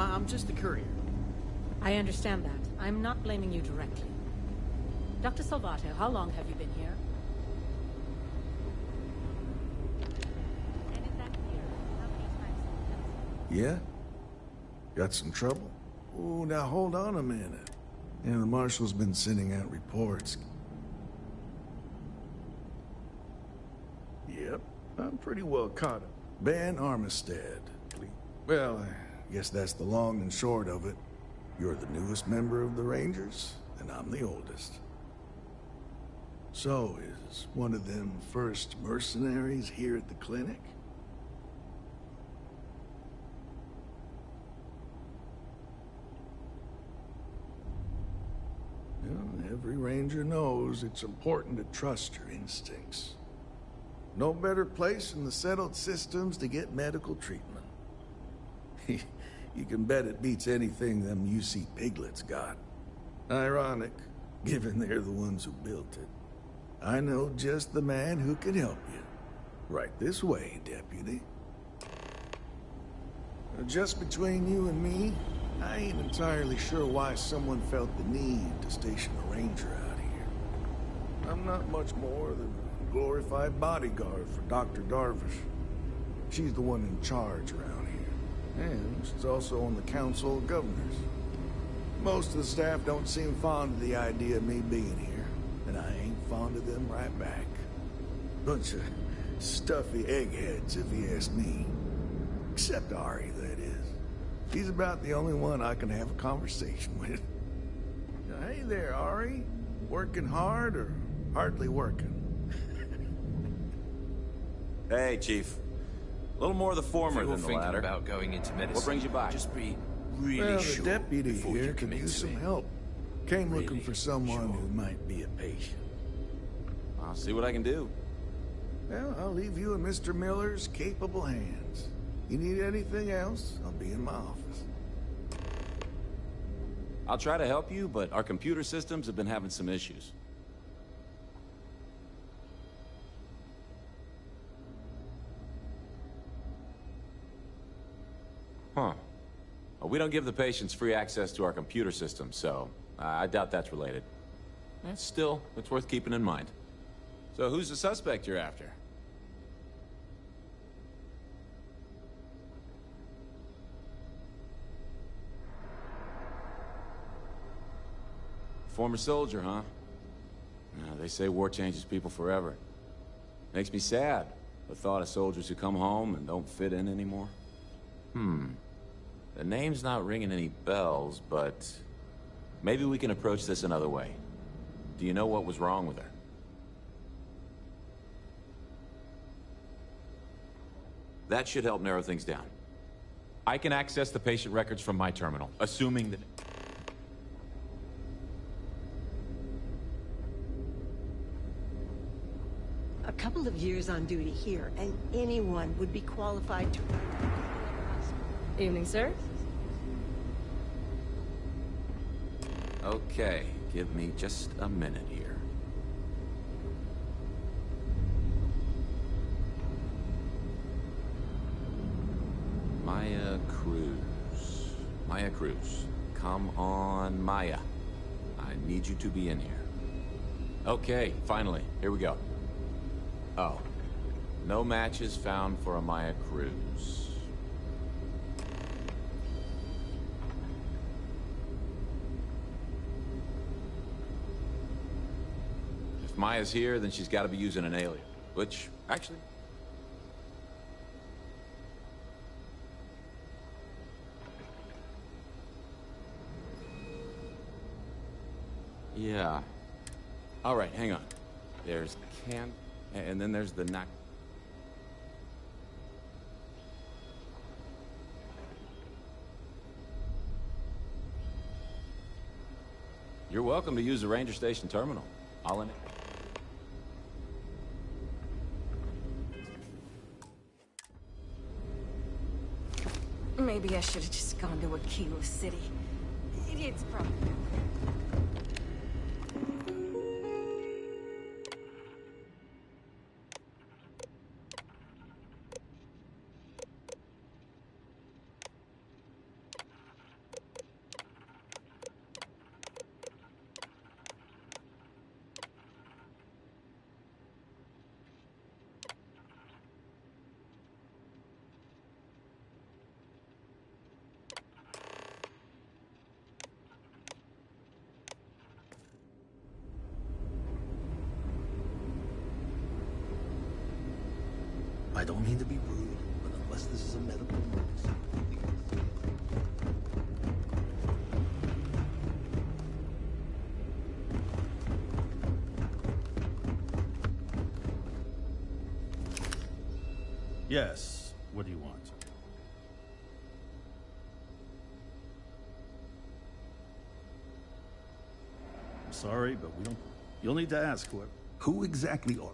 I'm just a courier. I understand that. I'm not blaming you directly. Dr. Salvato, how long have you been here? And in that year, how many times have you Yeah? Got some trouble? Oh, now hold on a minute. Yeah, the marshal's been sending out reports. Yep, I'm pretty well caught up. Ben Armistead. Well, I guess that's the long and short of it. You're the newest member of the Rangers, and I'm the oldest. So, is one of them first mercenaries here at the clinic? Well, every Ranger knows it's important to trust your instincts. No better place in the settled systems to get medical treatment. You can bet it beats anything them UC piglets got. Ironic, given they're the ones who built it. I know just the man who can help you. Right this way, Deputy. Just between you and me, I ain't entirely sure why someone felt the need to station a ranger out here. I'm not much more than a glorified bodyguard for Dr. Darvish. She's the one in charge around here. And she's also on the Council of Governors. Most of the staff don't seem fond of the idea of me being here, and I ain't fond of them right back. Bunch of stuffy eggheads, if you ask me. Except Ari, that is. He's about the only one I can have a conversation with. Hey there, Ari. Working hard or hardly working? Hey, Chief. A little more of the former than the latter. About going into medicine. What brings you by? Just be really Well, sure the deputy before here you could commit use to some it. help. Came looking Really for someone sure. who might be a patient. I'll see what I can do. Well, I'll leave you in Mr. Miller's capable hands. You need anything else, I'll be in my office. I'll try to help you, but our computer systems have been having some issues. Huh. Well, we don't give the patients free access to our computer system, so I doubt that's related. Still, it's worth keeping in mind. So who's the suspect you're after? Former soldier, huh? Yeah, they say war changes people forever. Makes me sad, the thought of soldiers who come home and don't fit in anymore. The name's not ringing any bells, but maybe we can approach this another way. Do you know what was wrong with her? That should help narrow things down. I can access the patient records from my terminal, assuming that... A couple of years on duty here, and anyone would be qualified to run. Evening, sir. Okay, give me just a minute here. Maya Cruz. Maya Cruz. Come on, Maya. I need you to be in here. Okay, finally. Here we go. Oh. No matches found for a Maya Cruz. If Maya's here, then she's got to be using an alien. Which, actually... Yeah. All right, hang on. There's can... and then there's the knock... You're welcome to use the Ranger Station terminal. I'll in it. Maybe I should have just gone to Aquila City. Idiots probably. I don't mean to be rude, but unless this is a medical emergency. Yes, what do you want? I'm sorry, but we don't... You'll need to ask who exactly are...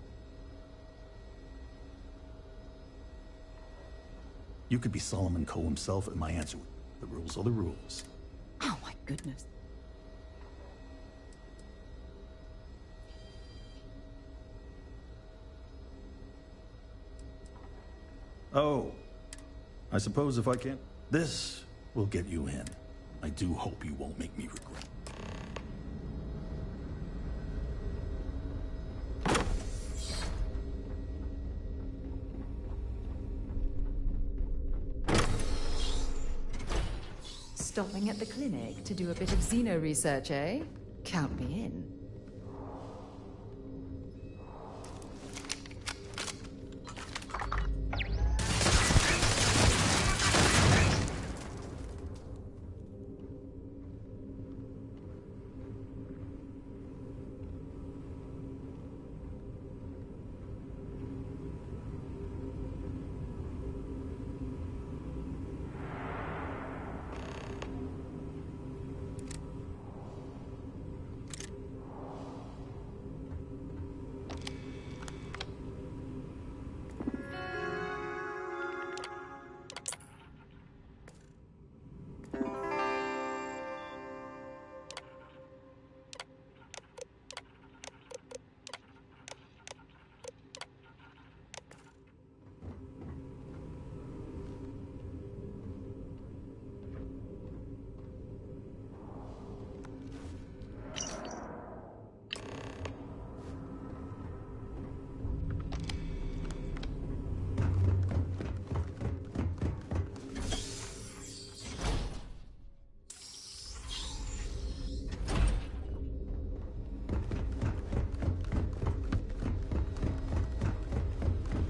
You could be Solomon Coe himself, and my answer would... The rules are the rules. Oh my goodness. Oh, I suppose if I can't... This will get you in. I do hope you won't make me regret. Stopping at the clinic to do a bit of xeno research, eh? Count me in.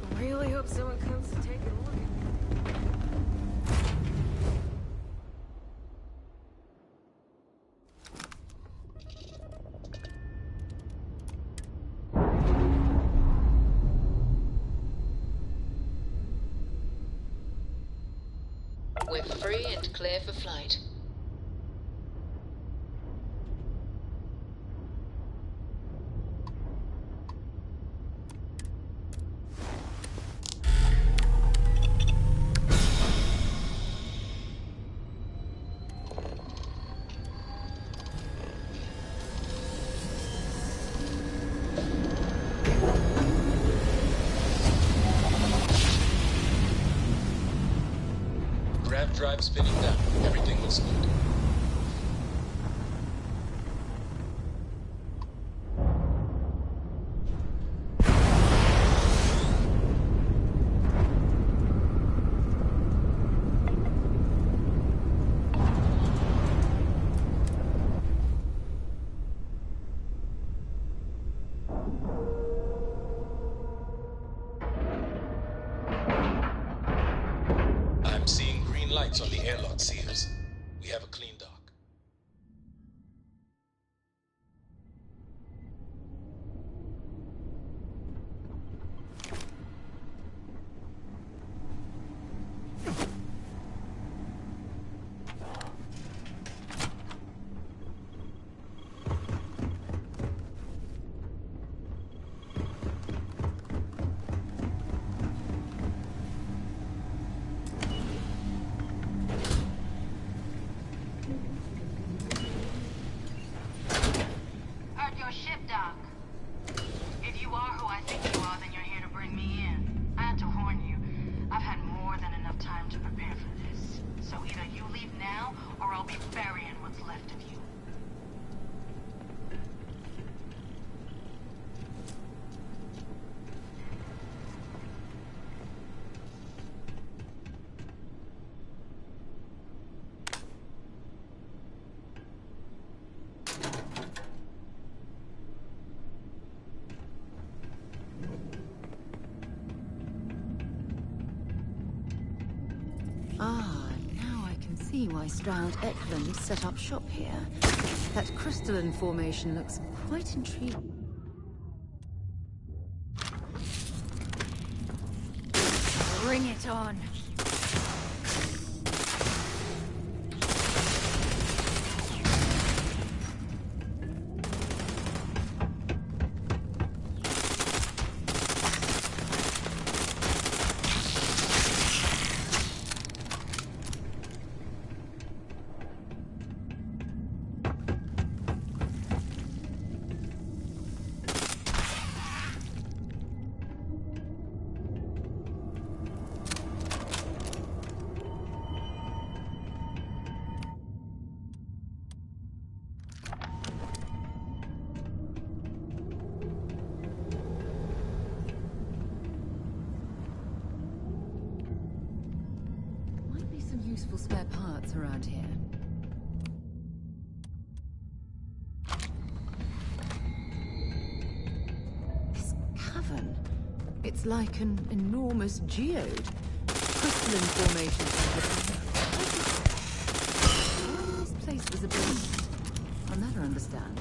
I really hope someone comes to take a look at me. We're free and clear for flight. Grav drive spinning down. Everything looks good. I'm seeing green lights on the airlock seals. We have a clean dock. Ah, now I can see why Stroud Eklund set up shop here. That crystalline formation looks quite intriguing. Bring it on. Useful spare parts around here. This cavern. It's like an enormous geode. Crystalline formations. Why this place was a base, I'll never understand.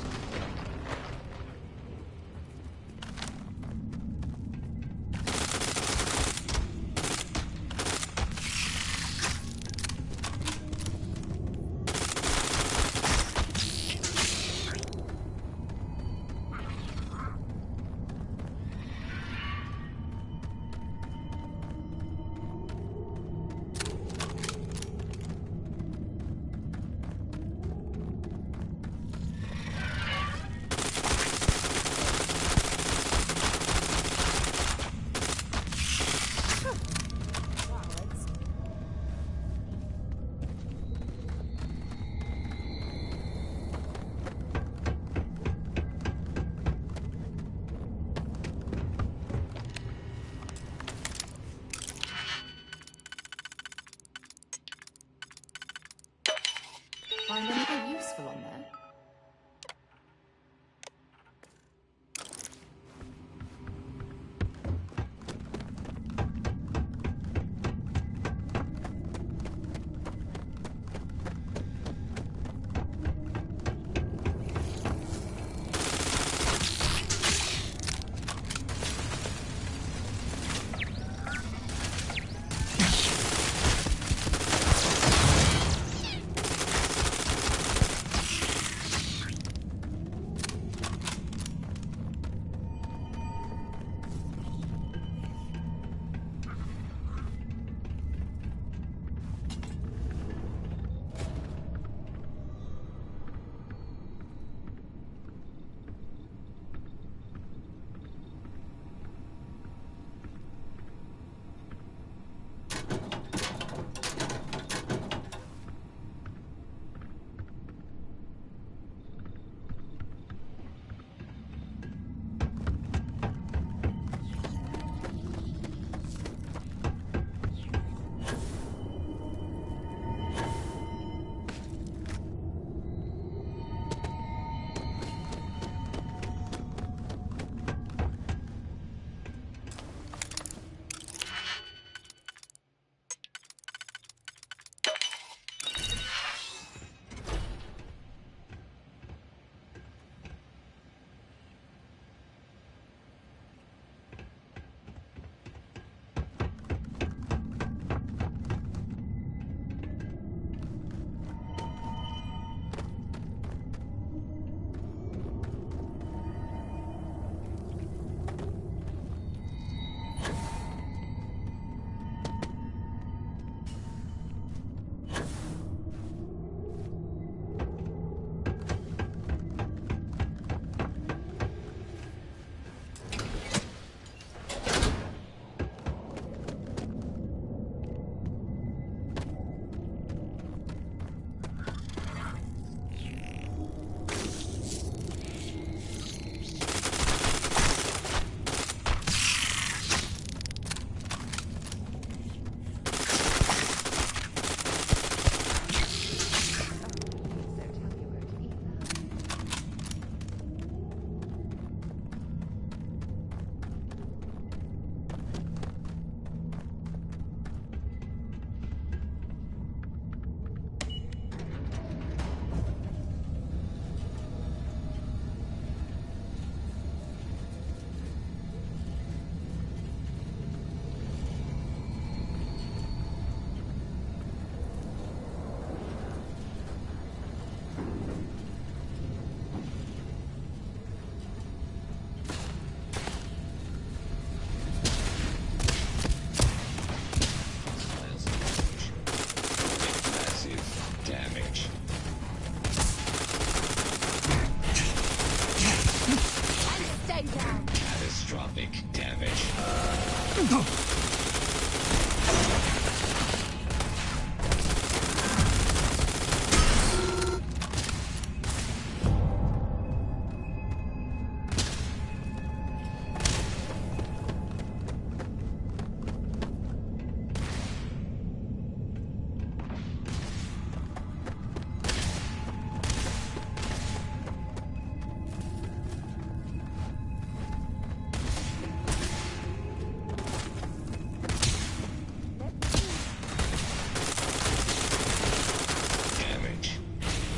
Damage.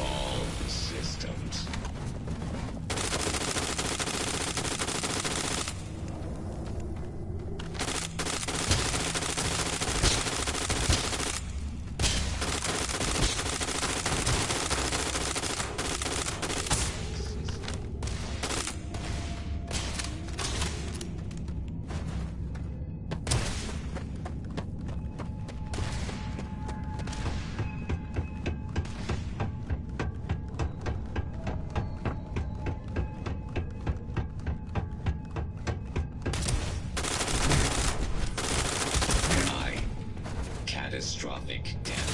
All systems. High. Catastrophic damage.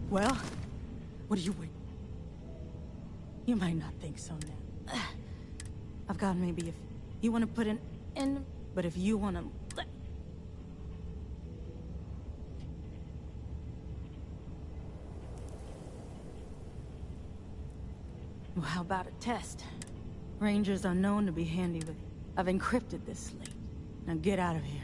Well, what do you wait? You might not think so now. I've got maybe if you want to put an end, but if you want to... Well, how about a test? Rangers are known to be handy with... I've encrypted this slate. Now get out of here.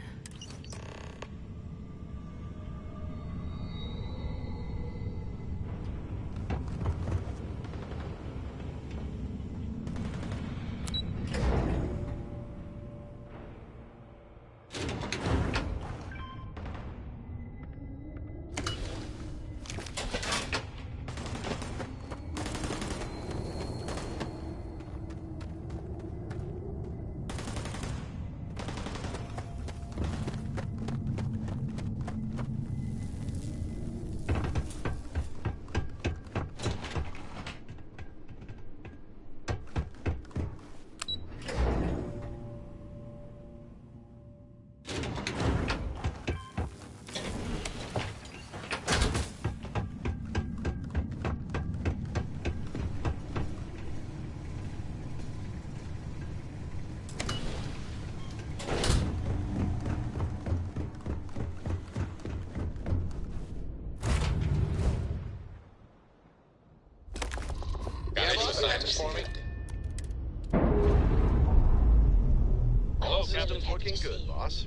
Scientist for me? Hello, Captain. Looking good, boss.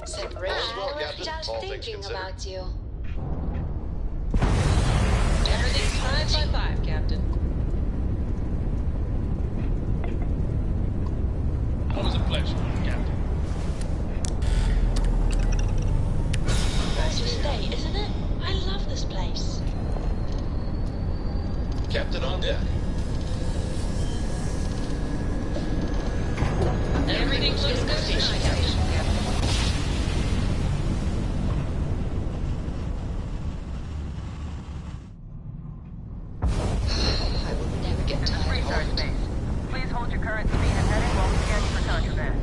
Separation. Just thinking about you. Everything's 5 by 5, Captain. Always a pleasure, Captain. Nice to stay, isn't it? I love this place. Captain on deck. Everything looks good tonight, Captain. I will never get tired of it. Base. Please hold your current speed and heading while we scan you for contraband.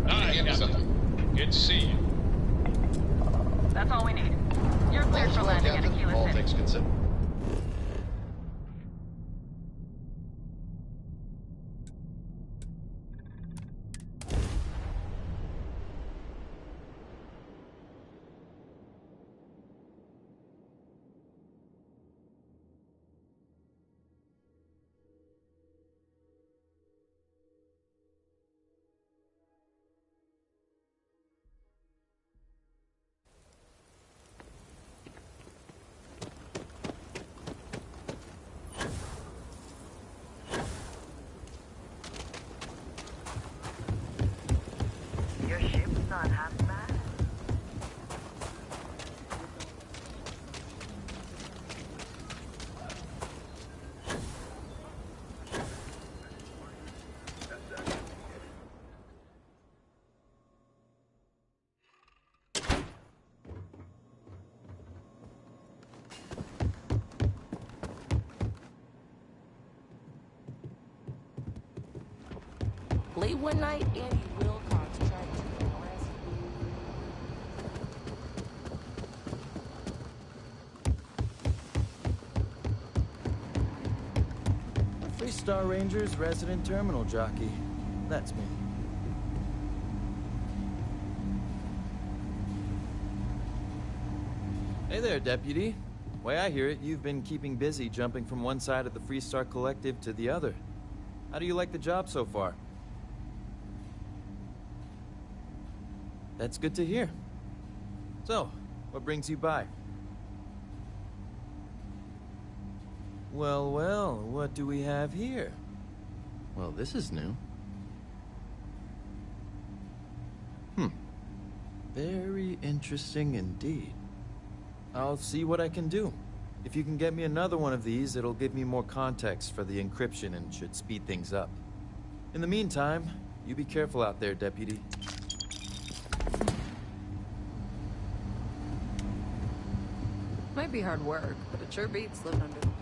All right, Captain. Good to see you. That's all we need. You're cleared for landing at Aquila All City. things considered. Your ship's not half bad. you one night Andy Wilcox tried to arrest Free Star Ranger's resident terminal jockey. That's me. Hey there, Deputy. Way I hear it, you've been keeping busy jumping from one side of the Free Star Collective to the other. How do you like the job so far? That's good to hear. So, what brings you by? Well, well, what do we have here? Well, this is new. Very interesting indeed. I'll see what I can do. If you can get me another one of these, it'll give me more context for the encryption and should speed things up. In the meantime, you be careful out there, Deputy. Might be hard work, but it sure beats living under the boot.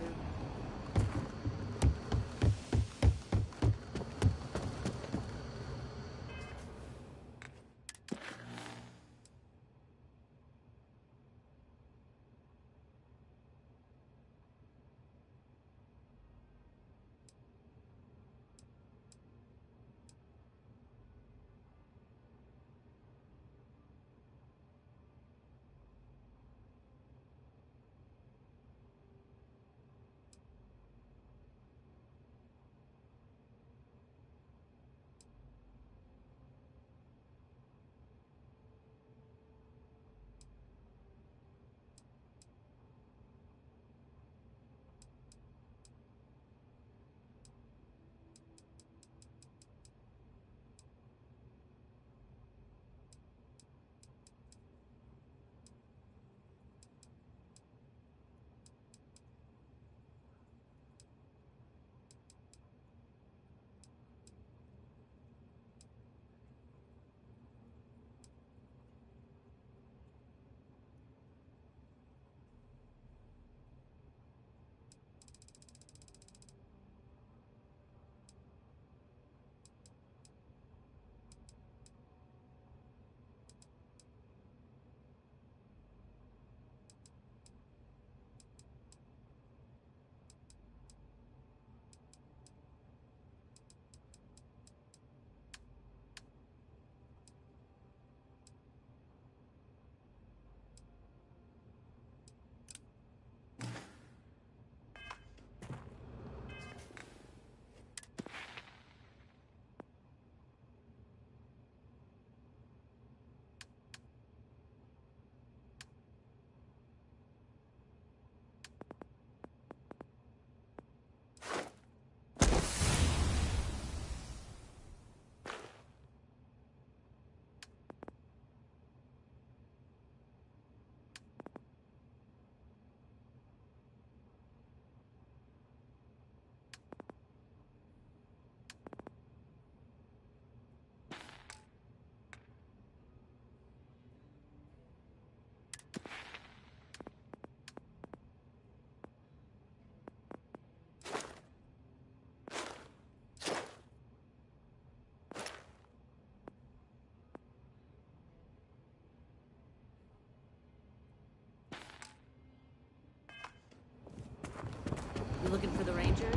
You looking for the Rangers?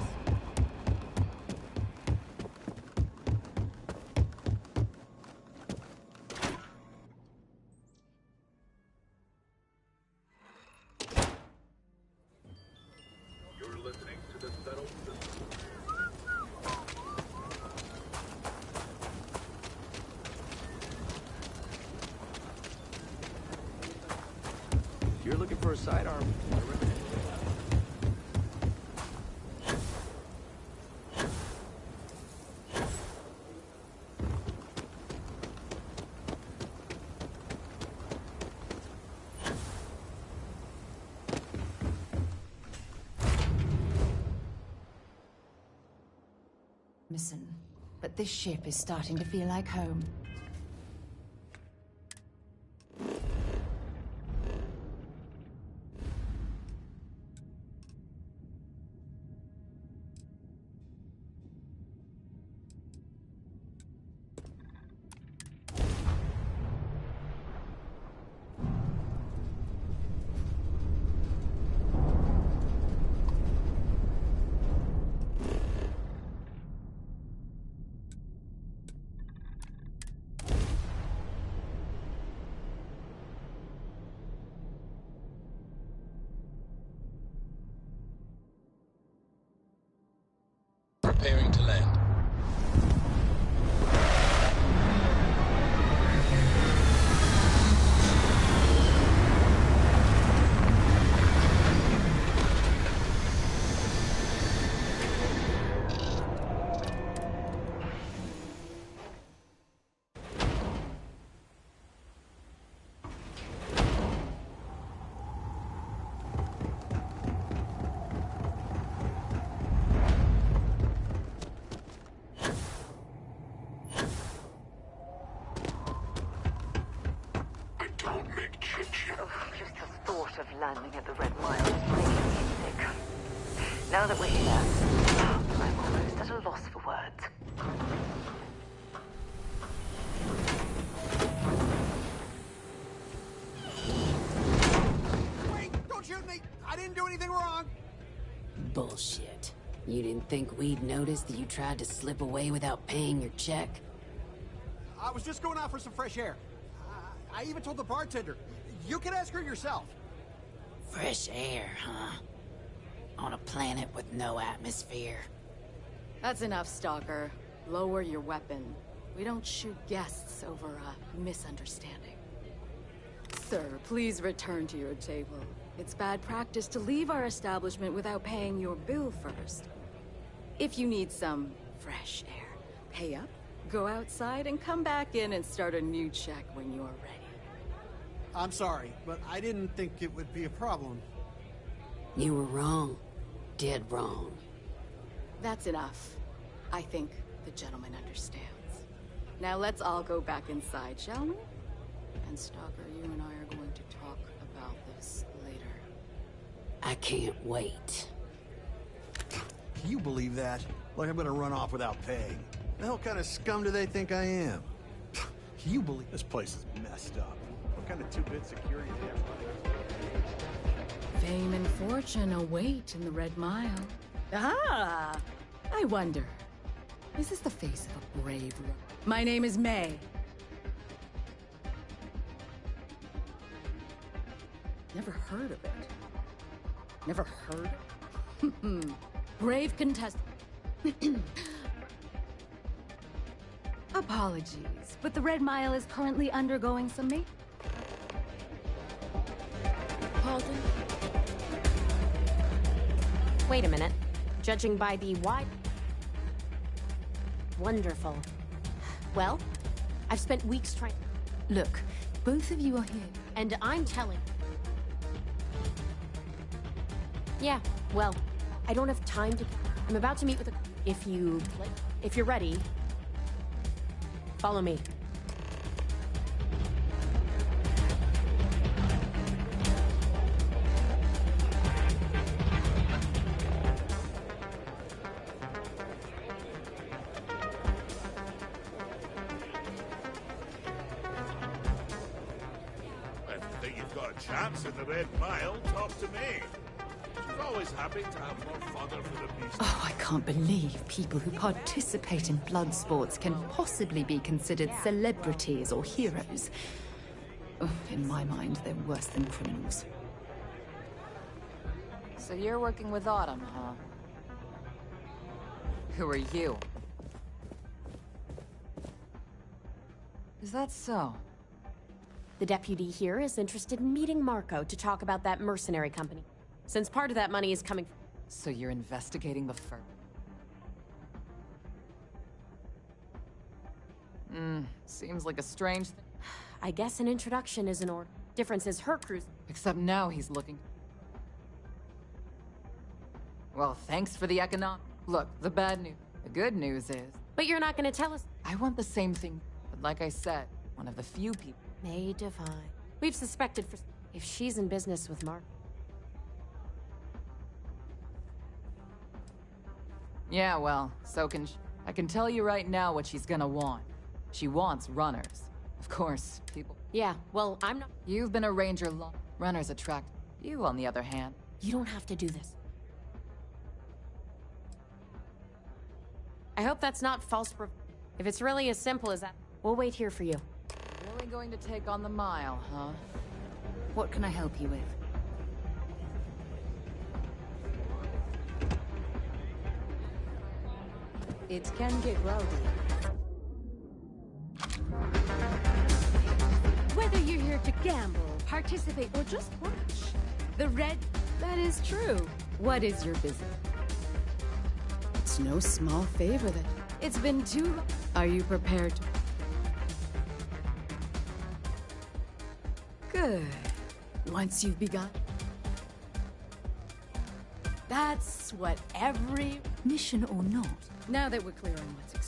You're listening to the Settled System. You're looking for a sidearm. Missing, but this ship is starting to feel like home. preparing to land. Just the thought of landing at the Red Mile is making me sick. Now that we're here, I'm almost at a loss for words. Wait! Don't shoot me! I didn't do anything wrong! Bullshit. You didn't think we'd notice that you tried to slip away without paying your check? I was just going out for some fresh air. I even told the bartender. You can ask her yourself. Fresh air, huh? On a planet with no atmosphere. That's enough, Stalker. Lower your weapon. We don't shoot guests over a misunderstanding. Sir, please return to your table. It's bad practice to leave our establishment without paying your bill first. If you need some fresh air, pay up, go outside, and come back in and start a new check when you're ready. I'm sorry, but I didn't think it would be a problem. You were wrong. Dead wrong. That's enough. I think the gentleman understands. Now let's all go back inside, shall we? And Stalker, you and I are going to talk about this later. I can't wait. Can you believe that? Like I'm gonna run off without paying. The hell kind of scum do they think I am? Can you believe this place is messed up? What kind of two-bit security do they have? Fame and fortune await in the Red Mile. Ah! I wonder, is this the face of a brave runner? My name is May. Never heard of it. Never heard of it? Brave contestant. Apologies, but the Red Mile is currently undergoing some maintenance. Pardon? Wait a minute. Judging by the wide... Wonderful. Well, I've spent weeks trying... Look, both of you are here. And I'm telling... Yeah, well, I don't have time to... I'm about to meet with a... If you're ready... Follow me. If you think you've got a chance in the Red Mile, talk to me. She's always happy to have more fodder for the beast. Oh, I can't believe people who participate in blood sports can possibly be considered celebrities or heroes. Oh, in my mind, they're worse than criminals. So you're working with Autumn, huh? Who are you? Is that so? The deputy here is interested in meeting Marco to talk about that mercenary company. Since part of that money is coming... So you're investigating the firm? Seems like a strange thing. I guess an introduction is in order. Difference is her crew's... Except now he's looking... Well, thanks for the economic... Look, the bad news. The good news is... But you're not gonna tell us... I want the same thing, but like I said, one of the few people... May Divine. We've suspected for... If she's in business with Mark... Yeah, well, so can she. I can tell you right now what she's gonna want. She wants runners. Of course, people... Yeah, well, I'm not... You've been a ranger long. Runners attract... You, on the other hand... You don't have to do this. I hope that's not false... If it's really as simple as that, we'll wait here for you. Really going to take on the mile, huh? What can I help you with? It can get rowdy. Whether you're here to gamble, participate, or just watch, the red... That is true. What is your business? It's no small favor that... It's been too long. Are you prepared to... Good. Once you've begun... That's what every... Mission or not, Now that we're clear on what's...